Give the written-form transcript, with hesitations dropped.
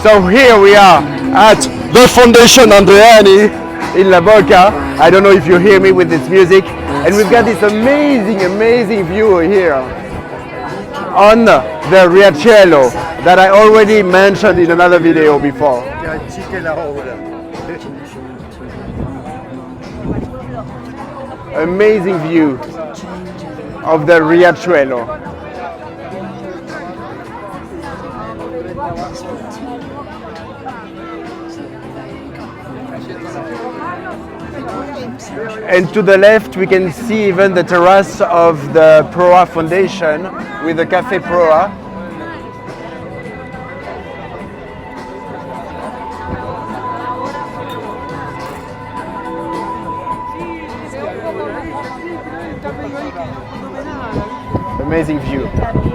So here we are at the Fundación Andreani in La Boca. I don't know if you hear me with this music. And we've got this amazing view here on the Riachuelo that I already mentioned in another video before. Amazing view of the Riachuelo. And to the left we can see even the terrace of the Proa Foundation with the Café Proa. Amazing view.